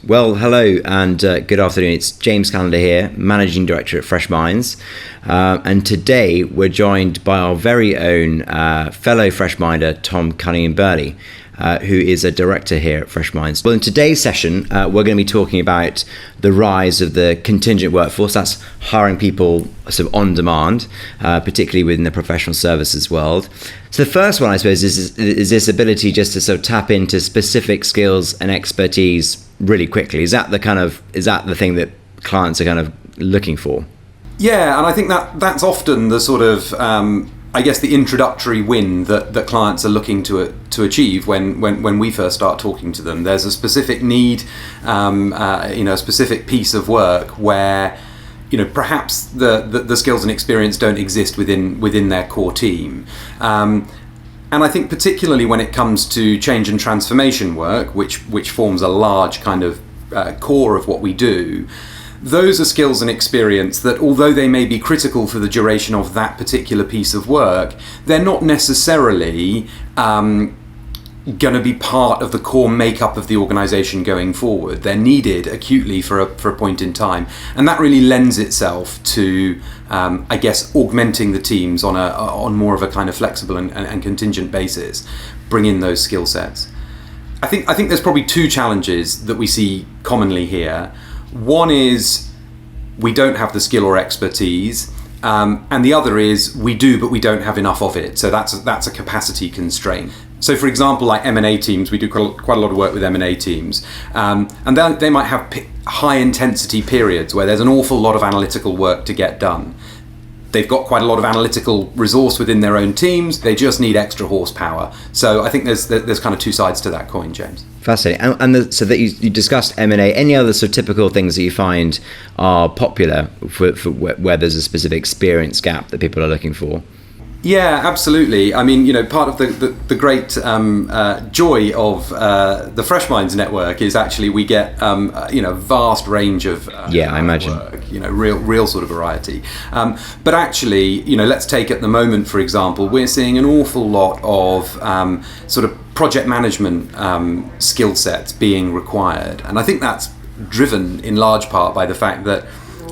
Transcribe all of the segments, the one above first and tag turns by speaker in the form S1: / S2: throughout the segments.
S1: Well, hello and good afternoon. It's James Callender here, Managing Director at Freshminds. And today we're joined by our very own fellow Freshminder, Thom Cunningham-Burley, who is a director here at Freshminds. Well, in today's session, we're going to be talking about the rise of the contingent workforce. That's hiring people sort of on demand, particularly within the professional services world. So the first one, I suppose, is this ability just to sort of tap into specific skills and expertise really quickly. Is that the thing that clients are kind of looking for?
S2: Yeah, and I think that's often the sort of the introductory win that clients are looking to achieve when we first start talking to them. There's a specific need, a specific piece of work where perhaps the skills and experience don't exist within their core team. And I think particularly when it comes to change and transformation work, which forms a large kind of core of what we do, those are skills and experience that, although they may be critical for the duration of that particular piece of work, they're not necessarily going to be part of the core makeup of the organisation going forward. They're needed acutely for a point in time, and that really lends itself to, augmenting the teams on more of a kind of flexible and contingent basis, bring in those skill sets. I think there's probably two challenges that we see commonly here. One is we don't have the skill or expertise, and the other is we do, but we don't have enough of it. So that's a capacity constraint. So, for example, like M&A teams, we do quite a lot of work with M&A teams, and they might have high intensity periods where there's an awful lot of analytical work to get done. They've got quite a lot of analytical resource within their own teams. They just need extra horsepower. So I think there's kind of two sides to that coin, James.
S1: Fascinating. So that you discussed M&A. Any other sort of typical things that you find are popular for where there's a specific experience gap that people are looking for?
S2: Yeah, absolutely. I mean, part of the great joy of the Freshminds network is actually we get vast range of
S1: I imagine
S2: work, real sort of variety. But actually, let's take at the moment, for example, we're seeing an awful lot of sort of project management skill sets being required, and I think that's driven in large part by the fact that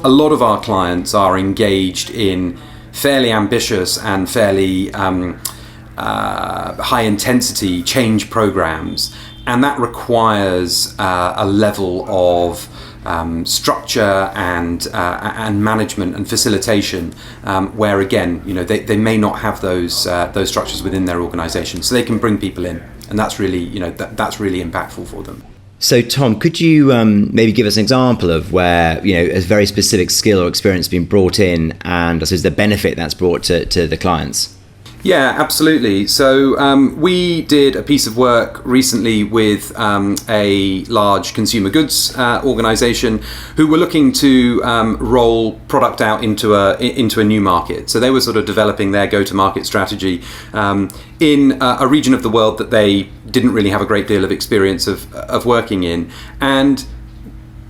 S2: a lot of our clients are engaged in fairly ambitious and fairly high intensity change programs, and that requires a level of structure and management and facilitation where again they may not have those structures within their organisation, so they can bring people in, and that's really that's really impactful for them.
S1: So, Thom, could you maybe give us an example of where a very specific skill or experience being brought in, and I suppose the benefit that's brought to the clients?
S2: Yeah, absolutely. So we did a piece of work recently with a large consumer goods organisation who were looking to roll product out into a new market. So they were sort of developing their go-to-market strategy in a region of the world that they didn't really have a great deal of experience of working in, and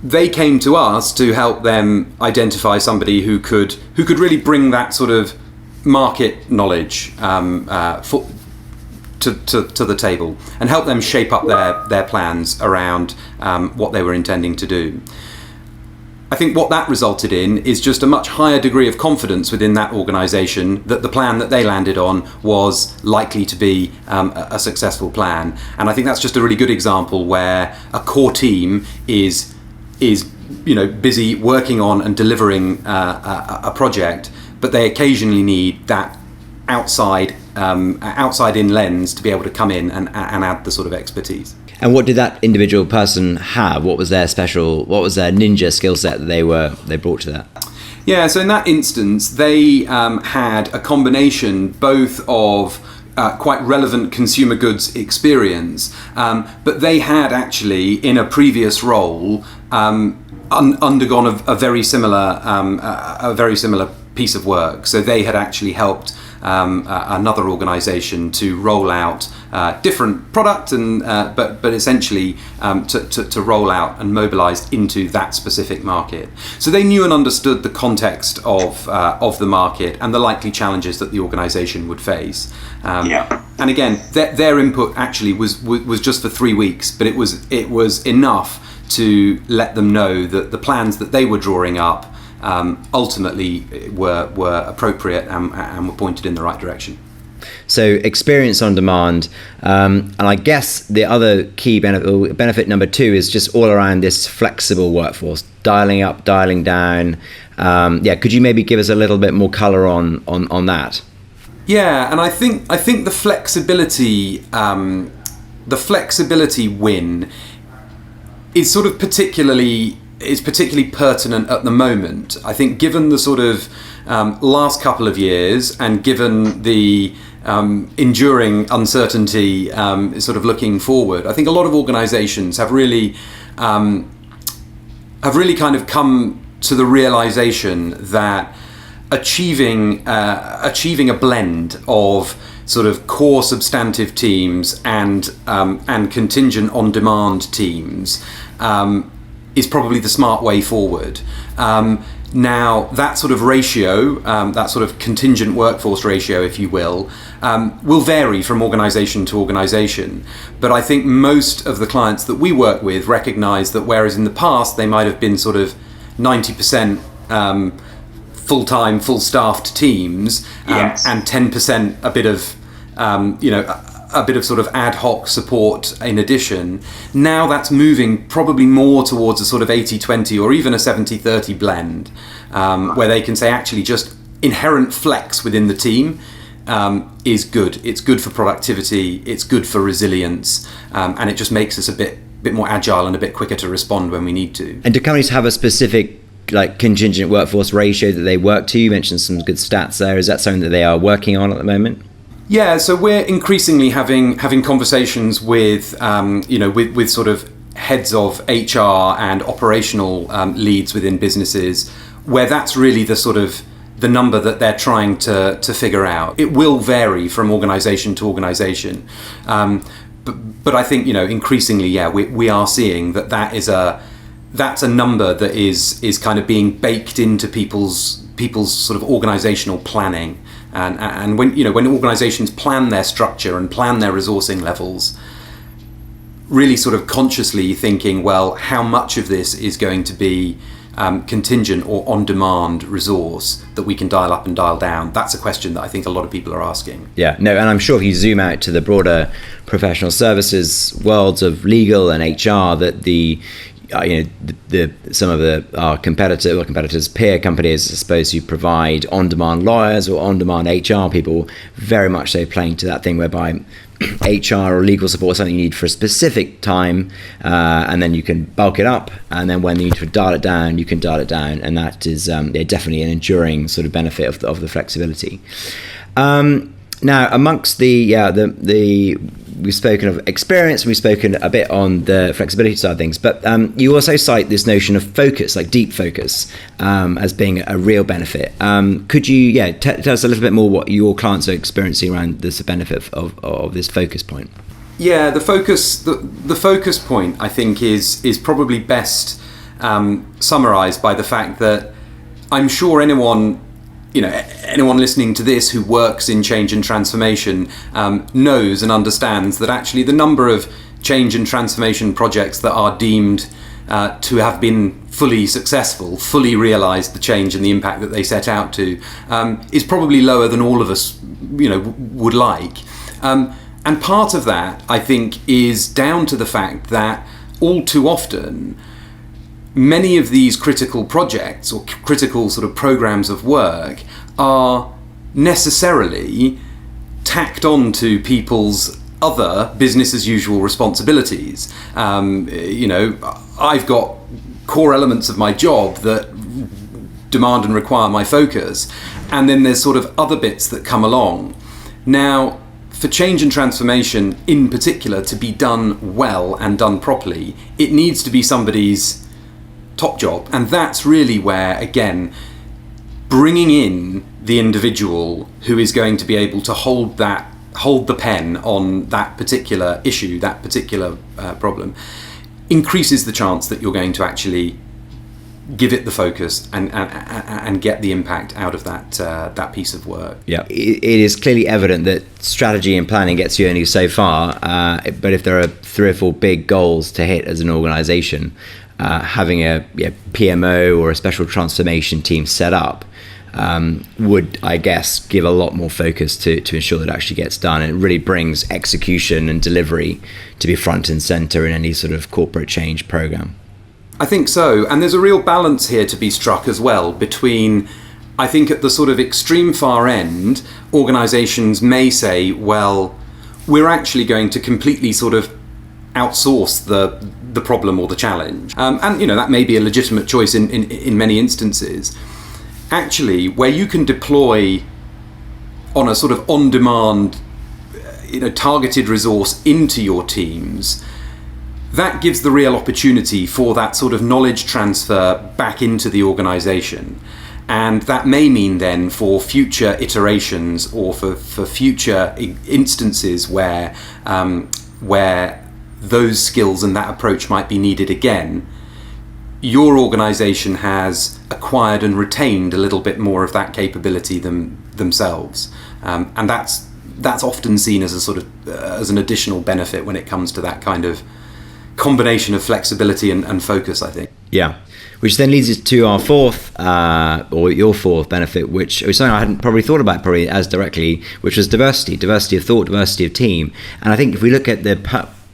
S2: they came to us to help them identify somebody who could really bring that sort of market knowledge to the table and help them shape up their plans around what they were intending to do. I think what that resulted in is just a much higher degree of confidence within that organisation that the plan that they landed on was likely to be a successful plan. And I think that's just a really good example where a core team is busy working on and delivering a project, but they occasionally need that outside in lens to be able to come in and add the sort of expertise.
S1: And what did that individual person have? What was their ninja skill set that they brought to that?
S2: Yeah, so in that instance, they had a combination both of quite relevant consumer goods experience, but they had actually, in a previous role, undergone a very similar piece of work. So they had actually helped another organisation to roll out different product, and but essentially to roll out and mobilise into that specific market. So they knew and understood the context of the market and the likely challenges that the organisation would face. And again, their input actually was just for 3 weeks, but it was enough to let them know that the plans that they were drawing up ultimately were appropriate and were pointed in the right direction.
S1: So experience on demand, and I guess the other key benefit number 2 is just all around this flexible workforce, dialing up, dialing down. Could you maybe give us a little bit more colour on that?
S2: Yeah, and I think the flexibility win is sort of particularly pertinent at the moment. I think given the sort of last couple of years, and given the enduring uncertainty sort of looking forward, I think a lot of organisations have really kind of come to the realisation that achieving a blend of sort of core substantive teams and contingent on-demand teams is probably the smart way forward. Now, that sort of ratio, that sort of contingent workforce ratio, if you will vary from organisation to organisation. But I think most of the clients that we work with recognise that whereas in the past they might have been sort of 90% full-time, full-staffed teams,
S3: yes,
S2: and 10% a bit of, a bit of sort of ad hoc support in addition. Now that's moving probably more towards a sort of 80-20 or even a 70-30 blend, where they can say actually just inherent flex within the team is good. It's good for productivity, it's good for resilience, and it just makes us a bit more agile and a bit quicker to respond when we need to.
S1: And do companies have a specific contingent workforce ratio that they work to? You mentioned some good stats there. Is that something that they are working on at the moment?
S2: Yeah, so we're increasingly having conversations with with sort of heads of HR and operational leads within businesses, where that's really the sort of the number that they're trying to figure out. It will vary from organisation to organisation, but I think increasingly, we are seeing that's a number that is kind of being baked into people's sort of organisational planning. And when organisations plan their structure and plan their resourcing levels, really sort of consciously thinking, well, how much of this is going to be contingent or on-demand resource that we can dial up and dial down? That's a question that I think a lot of people are asking.
S1: Yeah, no, and I'm sure if you zoom out to the broader professional services worlds of legal and HR, that some of our competitors, peer companies, I suppose, who provide on-demand lawyers or on-demand HR people, very much so playing to that thing whereby HR or legal support is something you need for a specific time, and then you can bulk it up, and then when you need to dial it down, you can dial it down, and that is definitely an enduring sort of benefit of the flexibility. Now, amongst we've spoken of experience, we've spoken a bit on the flexibility side of things, but you also cite this notion of focus, like deep focus, as being a real benefit. Could you tell us a little bit more what your clients are experiencing around this benefit of this focus point?
S2: Yeah, the focus point, I think, is probably best summarised by the fact that I'm sure anyone listening to this who works in change and transformation knows and understands that actually the number of change and transformation projects that are deemed to have been fully successful, fully realised the change and the impact that they set out to, is probably lower than all of us would like. And part of that, I think, is down to the fact that all too often many of these critical projects or critical sort of programs of work are necessarily tacked on to people's other business as usual responsibilities. I've got core elements of my job that demand and require my focus, and then there's sort of other bits that come along. Now, for change and transformation in particular to be done well and done properly, it needs to be somebody's top job, and that's really where, again, bringing in the individual who is going to be able to hold the pen on that particular issue, that particular problem, increases the chance that you're going to actually give it the focus and get the impact out of that piece of work.
S1: Yeah, it is clearly evident that strategy and planning gets you only so far, but if there are 3 or 4 big goals to hit as an organisation, having a PMO or a special transformation team set up would, I guess, give a lot more focus to ensure that it actually gets done. And it really brings execution and delivery to be front and centre in any sort of corporate change programme.
S2: I think so. And there's a real balance here to be struck as well between, I think at the sort of extreme far end, organisations may say, well, we're actually going to completely sort of outsource the problem or the challenge. And, that may be a legitimate choice in many instances. Actually, where you can deploy on a sort of on-demand, targeted resource into your teams, that gives the real opportunity for that sort of knowledge transfer back into the organisation. And that may mean then for future iterations or for future instances where those skills and that approach might be needed again, your organisation has acquired and retained a little bit more of that capability themselves, and that's often seen as a sort of as an additional benefit when it comes to that kind of combination of flexibility and focus, I think.
S1: Yeah, which then leads us to our fourth, or your fourth benefit, which was something I hadn't probably thought about probably as directly, which was diversity of thought, diversity of team. And I think if we look at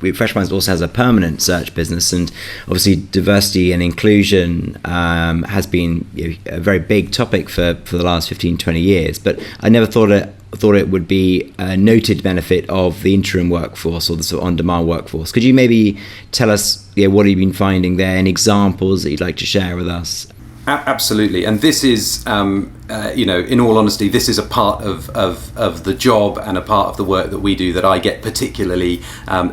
S1: Freshminds also has a permanent search business, and obviously diversity and inclusion has been a very big topic for the last 15, 20 years. But I never thought it would be a noted benefit of the interim workforce or the sort of on-demand workforce. Could you maybe tell us what you've been finding there and examples that you'd like to share with us?
S2: Absolutely, and this is, in all honesty, this is a part of the job and a part of the work that we do that I get particularly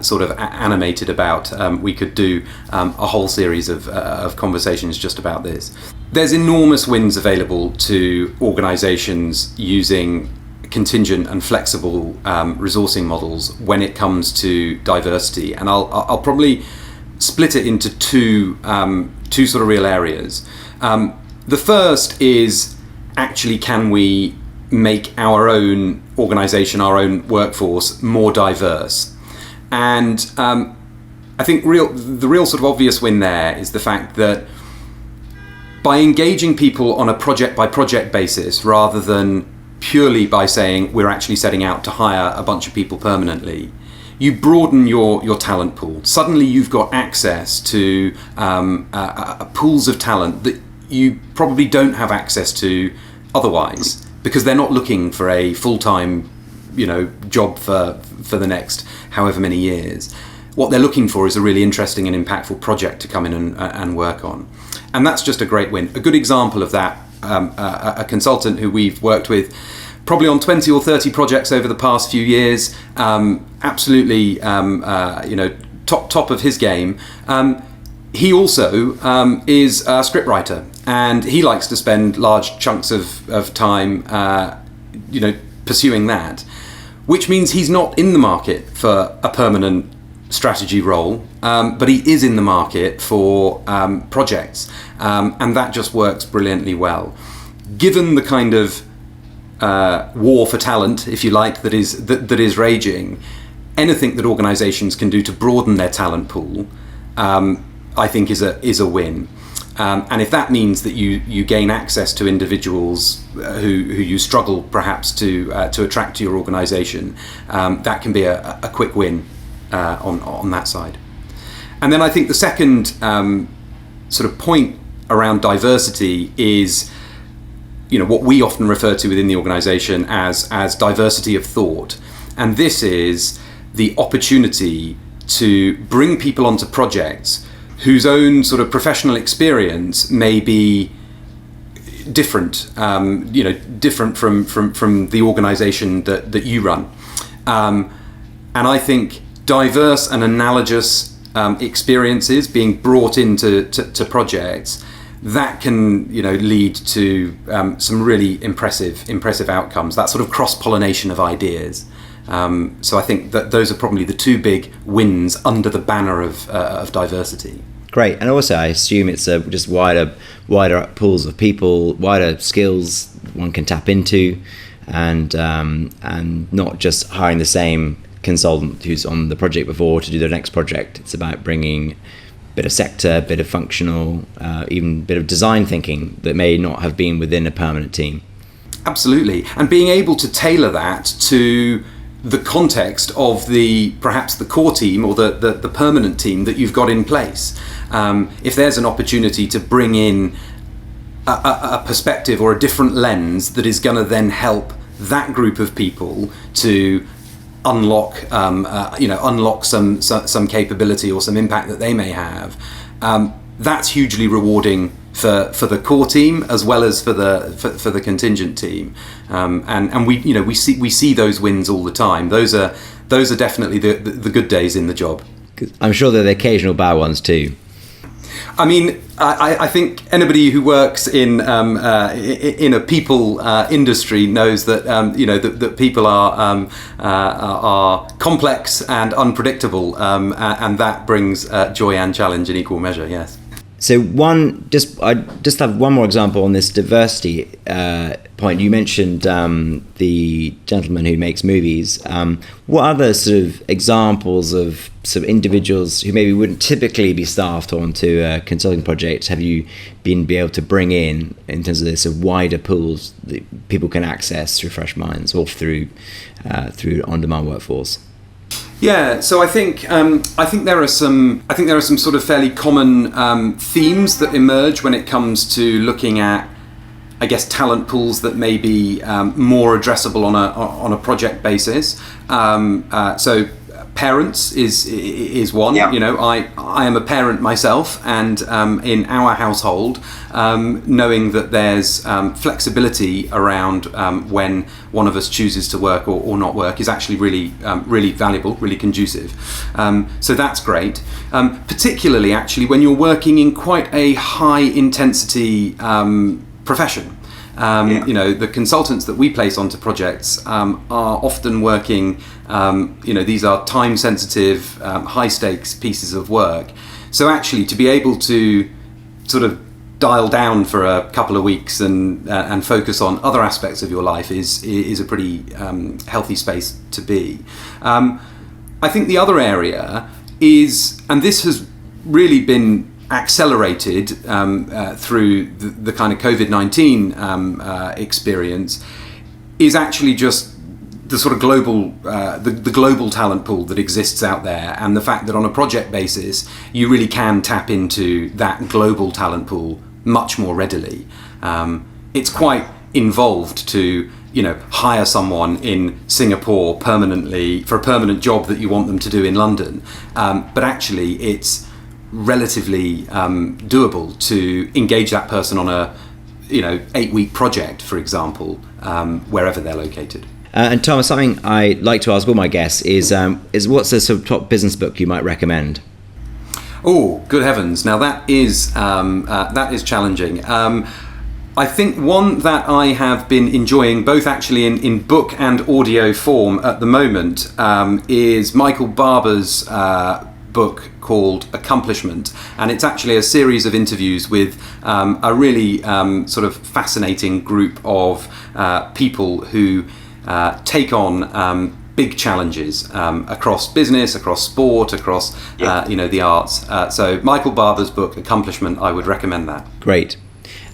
S2: sort of animated about. We could do a whole series of conversations just about this. There's enormous wins available to organisations using contingent and flexible resourcing models when it comes to diversity, and I'll probably split it into two sort of real areas. The first is actually, can we make our own organisation, our own workforce more diverse? And I think the real sort of obvious win there is the fact that by engaging people on a project by project basis rather than purely by saying we're actually setting out to hire a bunch of people permanently, you broaden your talent pool. Suddenly you've got access to pools of talent that you probably don't have access to otherwise, because they're not looking for a full-time job for the next however many years. What they're looking for is a really interesting and impactful project to come in and work on. And that's just a great win. A good example of that, a consultant who we've worked with probably on 20 or 30 projects over the past few years, absolutely, top of his game. He also is a scriptwriter, and he likes to spend large chunks of time, pursuing that, which means he's not in the market for a permanent strategy role, but he is in the market for projects, and that just works brilliantly well. Given the kind of war for talent, if you like, that is raging, anything that organisations can do to broaden their talent pool, I think is a win. And if that means that you gain access to individuals who you struggle perhaps to attract to your organisation, that can be a quick win on that side. And then I think the second sort of point around diversity is what we often refer to within the organisation as diversity of thought. And this is the opportunity to bring people onto projects whose own sort of professional experience may be different, different from the organisation that you run. And I think diverse and analogous experiences being brought into projects, that can lead to some really impressive outcomes. That sort of cross-pollination of ideas. So I think that those are probably the two big wins under the banner of diversity.
S1: Great, and also I assume it's a just wider wider pools of people, wider skills one can tap into, and not just hiring the same consultant who's on the project before to do the next project. It's about bringing a bit of sector, bit of functional, even a bit of design thinking that may not have been within a permanent team. Absolutely,
S2: and being able to tailor that to the context of perhaps the core team or the permanent team that you've got in place. If there's an opportunity to bring in a perspective or a different lens that is going to then help that group of people to unlock some capability or some impact that they may have, that's hugely rewarding for the core team as well as for the contingent team, and we see those wins all the time. Those are definitely the good days in the job.
S1: I'm sure there are the occasional bad ones too.
S2: I mean, I think anybody who works in a people industry knows that that people are complex and unpredictable, and that brings joy and challenge in equal measure. Yes.
S1: So I just have one more example on this diversity point. You mentioned the gentleman who makes movies. What other sort of examples of sort of individuals who maybe wouldn't typically be staffed onto a consulting project have you been able to bring in terms of this sort of wider pools that people can access through Freshminds or through on-demand workforce?
S2: Yeah, so I think there are some sort of fairly common themes that emerge when it comes to looking at, I guess, talent pools that may be more addressable on a project basis. So parents is one. Yeah. I am a parent myself, and in our household, knowing that there's flexibility around when one of us chooses to work or not work is actually really valuable, really conducive. So that's great. Particularly, actually, when you're working in quite a high intensity profession. The consultants that we place onto projects are often working, these are time sensitive, high stakes pieces of work. So actually to be able to sort of dial down for a couple of weeks and focus on other aspects of your life is a pretty healthy space to be. I think the other area is, and this has really been accelerated through the kind of COVID-19 experience, is actually just the sort of global the global talent pool that exists out there, and the fact that on a project basis you really can tap into that global talent pool much more readily. It's quite involved to hire someone in Singapore permanently for a permanent job that you want them to do in London, but actually it's relatively doable to engage that person on a 8-week project, for example, wherever they're located.
S1: And Tom, something I like to ask all my guests is what's the sort of top business book you might recommend?
S2: Oh, good heavens! Now that is challenging. I think one that I have been enjoying, both actually in book and audio form at the moment, is Michael Barber's book called Accomplishment, and it's actually a series of interviews with a really sort of fascinating group of people who take on big challenges across business, across sport, across the arts. So Michael Barber's book Accomplishment, I would recommend that.
S1: Great.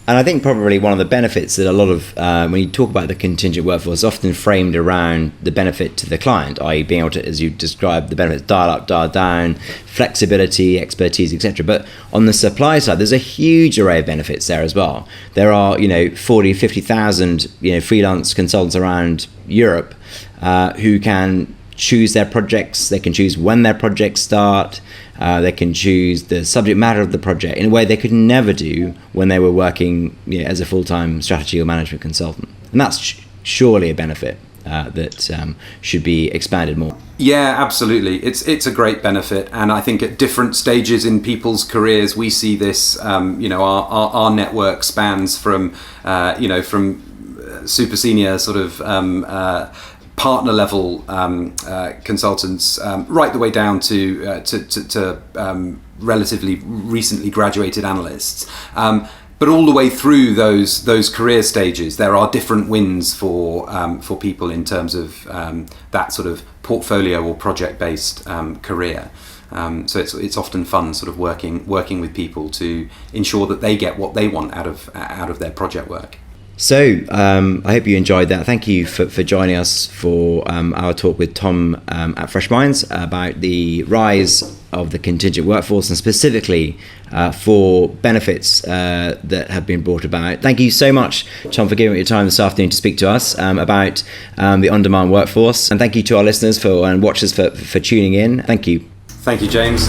S1: And I think probably one of the benefits that a lot of, when you talk about the contingent workforce, is often framed around the benefit to the client, i.e. being able to, as you described, the benefits dial up, dial down, flexibility, expertise, etc. But on the supply side, there's a huge array of benefits there as well. There are, 40, 50,000, freelance consultants around Europe who can choose their projects. They can choose when their projects start. They can choose the subject matter of the project in a way they could never do when they were working as a full-time strategy or management consultant. And that's surely a benefit that should be expanded more.
S2: Yeah, absolutely. It's a great benefit, and I think at different stages in people's careers we see this. Our network spans from super senior sort of partner level consultants right the way down to relatively recently graduated analysts. But all the way through those career stages, there are different wins for people in terms of that sort of portfolio or project-based career. So it's often fun sort of working with people to ensure that they get what they want out of their project work.
S1: So I hope you enjoyed that. Thank you for joining us for our talk with Thom at Freshminds about the rise of the contingent workforce and specifically for benefits that have been brought about. Thank you so much, Thom, for giving your time this afternoon to speak to us about the on-demand workforce. And thank you to our listeners and watchers for tuning in. Thank you.
S2: Thank you, James.